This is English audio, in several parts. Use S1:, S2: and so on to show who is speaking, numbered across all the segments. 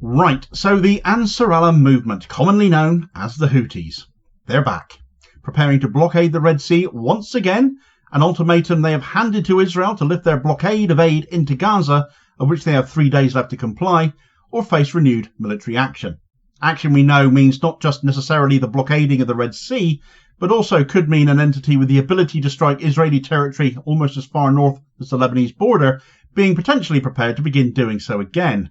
S1: Right, so the Ansarallah movement, commonly known as the Houthis, they're back, preparing to blockade the Red Sea once again, an ultimatum they have handed to Israel to lift their blockade of aid into Gaza, of which they have 3 days left to comply, or face renewed military action. Action we know means not just necessarily the blockading of the Red Sea, but also could mean an entity with the ability to strike Israeli territory almost as far north as the Lebanese border, being potentially prepared to begin doing so again.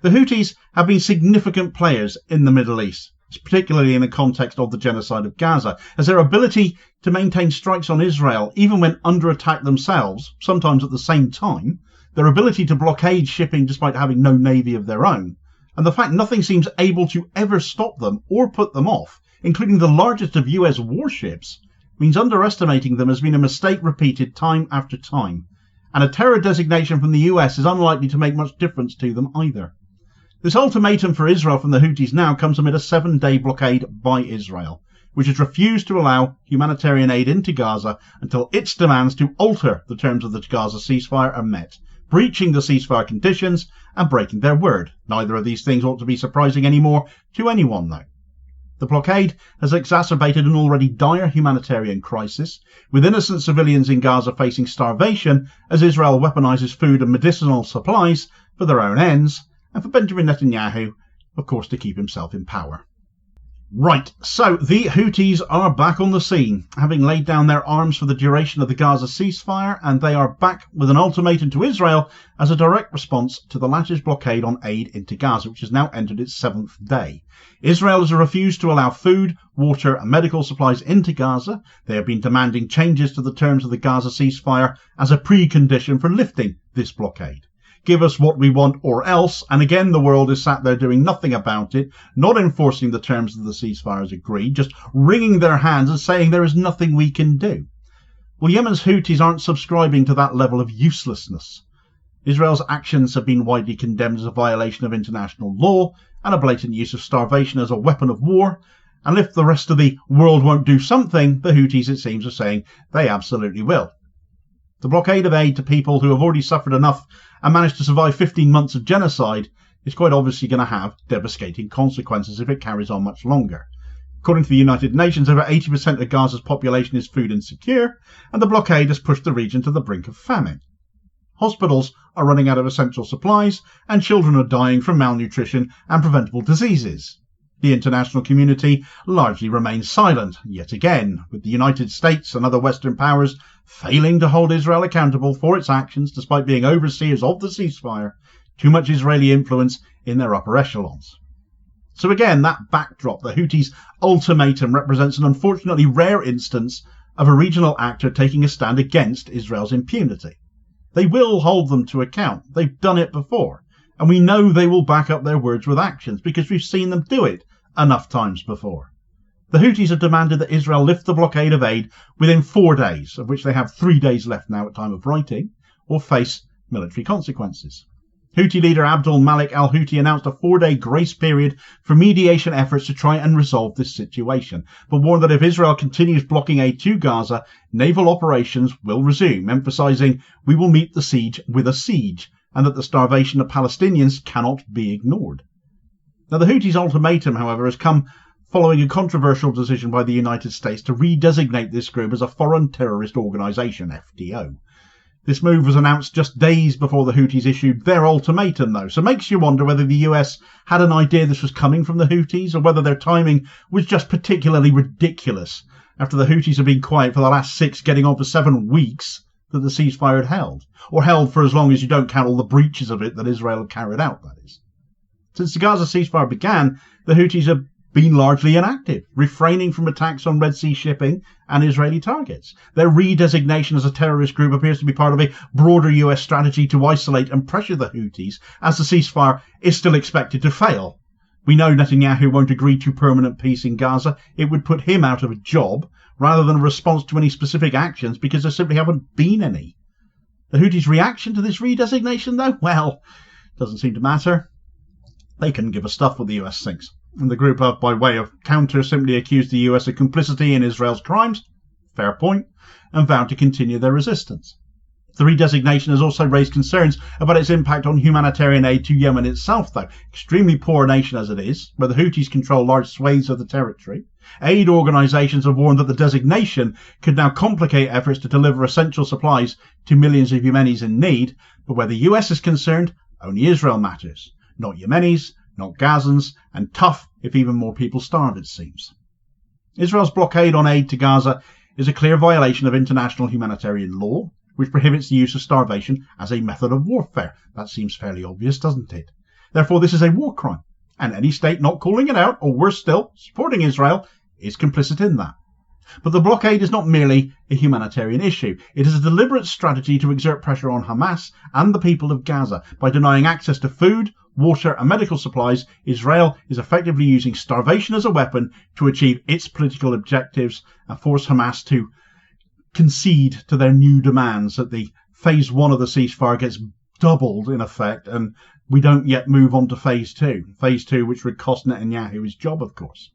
S1: The Houthis have been significant players in the Middle East, particularly in the context of the genocide of Gaza, as their ability to maintain strikes on Israel, even when under attack themselves, sometimes at the same time, their ability to blockade shipping despite having no navy of their own, and the fact nothing seems able to ever stop them or put them off, including the largest of US warships, means underestimating them has been a mistake repeated time after time, and a terror designation from the US is unlikely to make much difference to them either. This ultimatum for Israel from the Houthis now comes amid a 7-day blockade by Israel, which has refused to allow humanitarian aid into Gaza until its demands to alter the terms of the Gaza ceasefire are met, breaching the ceasefire conditions and breaking their word. Neither of these things ought to be surprising anymore to anyone, though. The blockade has exacerbated an already dire humanitarian crisis, with innocent civilians in Gaza facing starvation as Israel weaponizes food and medicinal supplies for their own ends, and for Benjamin Netanyahu, of course, to keep himself in power. Right, so the Houthis are back on the scene, having laid down their arms for the duration of the Gaza ceasefire, and they are back with an ultimatum to Israel as a direct response to the latter's blockade on aid into Gaza, which has now entered its 7th day. Israel has refused to allow food, water and medical supplies into Gaza. They have been demanding changes to the terms of the Gaza ceasefire as a precondition for lifting this blockade. Give us what we want or else, and again the world is sat there doing nothing about it, not enforcing the terms of the ceasefire as agreed, just wringing their hands and saying there is nothing we can do. Well, Yemen's Houthis aren't subscribing to that level of uselessness. Israel's actions have been widely condemned as a violation of international law and a blatant use of starvation as a weapon of war, and if the rest of the world won't do something, the Houthis, it seems, are saying they absolutely will. The blockade of aid to people who have already suffered enough and managed to survive 15 months of genocide is quite obviously going to have devastating consequences if it carries on much longer. According to the United Nations, over 80% of Gaza's population is food insecure, and the blockade has pushed the region to the brink of famine. Hospitals are running out of essential supplies, and children are dying from malnutrition and preventable diseases. The international community largely remains silent, yet again, with the United States and other Western powers failing to hold Israel accountable for its actions despite being overseers of the ceasefire, too much Israeli influence in their upper echelons. So again, that backdrop, the Houthis' ultimatum, represents an unfortunately rare instance of a regional actor taking a stand against Israel's impunity. They will hold them to account. They've done it before. And we know they will back up their words with actions because we've seen them do it enough times before. The Houthis have demanded that Israel lift the blockade of aid within 4 days, of which they have 3 days left now at time of writing, or face military consequences. Houthi leader Abdul Malik al-Houthi announced a 4-day grace period for mediation efforts to try and resolve this situation, but warned that if Israel continues blocking aid to Gaza, naval operations will resume, emphasizing, "We will meet the siege with a siege," and that the starvation of Palestinians cannot be ignored. Now, the Houthis' ultimatum, however, has come following a controversial decision by the United States to redesignate this group as a foreign terrorist organisation, FTO. This move was announced just days before the Houthis issued their ultimatum, though, so it makes you wonder whether the US had an idea this was coming from the Houthis, or whether their timing was just particularly ridiculous after the Houthis have been quiet for the last 6, getting on for 7 weeks that the ceasefire had held, or held for as long as you don't count all the breaches of it that Israel have carried out, that is. Since the Gaza ceasefire began, the Houthis have been largely inactive, refraining from attacks on Red Sea shipping and Israeli targets. Their redesignation as a terrorist group appears to be part of a broader US strategy to isolate and pressure the Houthis, as the ceasefire is still expected to fail. We know Netanyahu won't agree to permanent peace in Gaza. It would put him out of a job, rather than a response to any specific actions, because there simply haven't been any. The Houthis' reaction to this redesignation, though, well, doesn't seem to matter. They couldn't give a stuff what the US thinks. And the group have, by way of counter, simply accused the US of complicity in Israel's crimes, fair point, and vowed to continue their resistance. The redesignation has also raised concerns about its impact on humanitarian aid to Yemen itself, though. Extremely poor nation as it is, where the Houthis control large swathes of the territory. Aid organisations have warned that the designation could now complicate efforts to deliver essential supplies to millions of Yemenis in need, but where the US is concerned, only Israel matters. Not Yemenis, not Gazans, and tough if even more people starve, it seems. Israel's blockade on aid to Gaza is a clear violation of international humanitarian law, which prohibits the use of starvation as a method of warfare. That seems fairly obvious, doesn't it? Therefore, this is a war crime, and any state not calling it out, or worse still, supporting Israel, is complicit in that. But the blockade is not merely a humanitarian issue. It is a deliberate strategy to exert pressure on Hamas and the people of Gaza. By denying access to food, water and medical supplies, Israel is effectively using starvation as a weapon to achieve its political objectives and force Hamas to concede to their new demands, that the phase 1 of the ceasefire gets doubled in effect, and we don't yet move on to phase 2. Phase 2, which would cost Netanyahu his job, of course.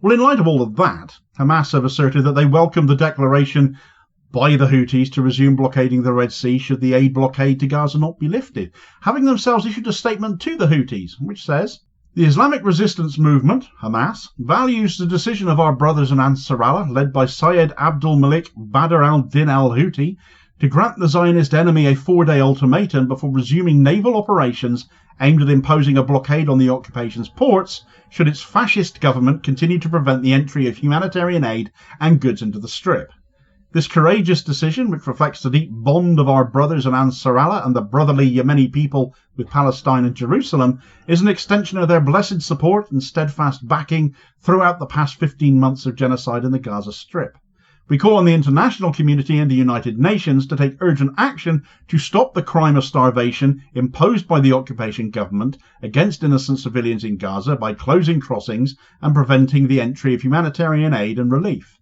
S1: Well, in light of all of that, Hamas have asserted that they welcome the declaration by the Houthis to resume blockading the Red Sea should the aid blockade to Gaza not be lifted, having themselves issued a statement to the Houthis, which says, "The Islamic resistance movement, Hamas, values the decision of our brothers in Ansarallah, led by Syed Abdul Malik Badr al-Din al-Houthi, to grant the Zionist enemy a 4-day ultimatum before resuming naval operations aimed at imposing a blockade on the occupation's ports should its fascist government continue to prevent the entry of humanitarian aid and goods into the Strip. This courageous decision, which reflects the deep bond of our brothers in Ansarallah and the brotherly Yemeni people with Palestine and Jerusalem, is an extension of their blessed support and steadfast backing throughout the past 15 months of genocide in the Gaza Strip. We call on the international community and the United Nations to take urgent action to stop the crime of starvation imposed by the occupation government against innocent civilians in Gaza by closing crossings and preventing the entry of humanitarian aid and relief.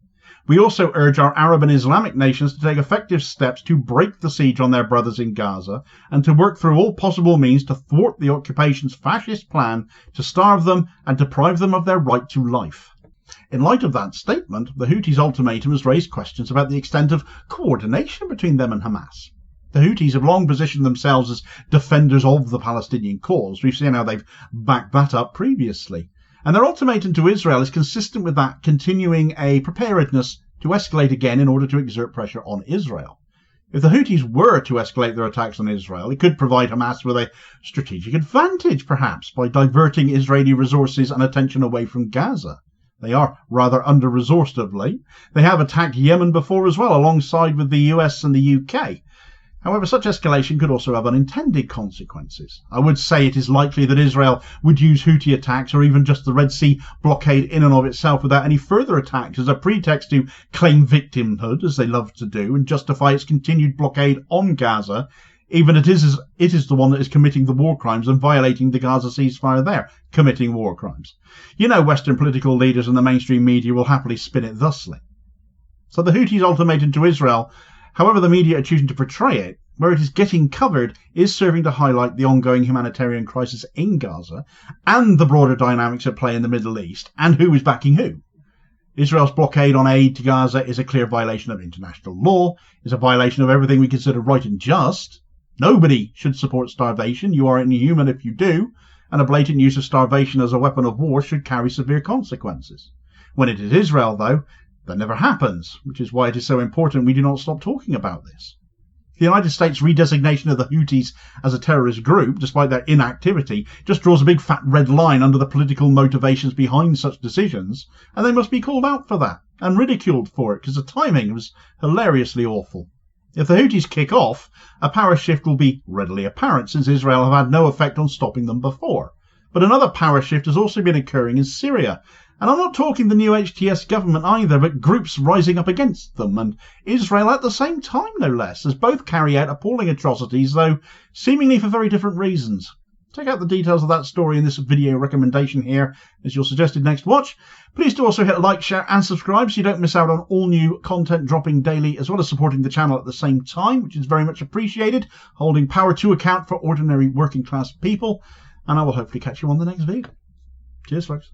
S1: We also urge our Arab and Islamic nations to take effective steps to break the siege on their brothers in Gaza and to work through all possible means to thwart the occupation's fascist plan to starve them and deprive them of their right to life." In light of that statement, the Houthis' ultimatum has raised questions about the extent of coordination between them and Hamas. The Houthis have long positioned themselves as defenders of the Palestinian cause. We've seen how they've backed that up previously. And their ultimatum to Israel is consistent with that, continuing a preparedness to escalate again in order to exert pressure on Israel. If the Houthis were to escalate their attacks on Israel, it could provide Hamas with a strategic advantage, perhaps, by diverting Israeli resources and attention away from Gaza. They are rather under-resourced of late. They have attacked Yemen before as well, alongside with the US and the UK. However, such escalation could also have unintended consequences. I would say it is likely that Israel would use Houthi attacks or even just the Red Sea blockade in and of itself without any further attacks as a pretext to claim victimhood, as they love to do, and justify its continued blockade on Gaza, even it is the one that is committing the war crimes and violating the Gaza ceasefire there, committing war crimes. You know, Western political leaders and the mainstream media will happily spin it thusly. So the Houthis' ultimatum to Israel, however the media are choosing to portray it, where it is getting covered, is serving to highlight the ongoing humanitarian crisis in Gaza and the broader dynamics at play in the Middle East and who is backing who. Israel's blockade on aid to Gaza is a clear violation of international law, is a violation of everything we consider right and just. Nobody should support starvation. You are inhuman if you do, and a blatant use of starvation as a weapon of war should carry severe consequences. When it is Israel, though, that never happens, which is why it is so important we do not stop talking about this. The United States' redesignation of the Houthis as a terrorist group, despite their inactivity, just draws a big fat red line under the political motivations behind such decisions, and they must be called out for that, and ridiculed for it, because the timing was hilariously awful. If the Houthis kick off, a power shift will be readily apparent, since Israel have had no effect on stopping them before. But another power shift has also been occurring in Syria. And I'm not talking the new HTS government either, but groups rising up against them, and Israel at the same time, no less, as both carry out appalling atrocities, though seemingly for very different reasons. Check out the details of that story in this video recommendation here as your suggested next watch. Please do also hit like, share and subscribe so you don't miss out on all new content dropping daily, as well as supporting the channel at the same time, which is very much appreciated, holding power to account for ordinary working class people. And I will hopefully catch you on the next video. Cheers, folks.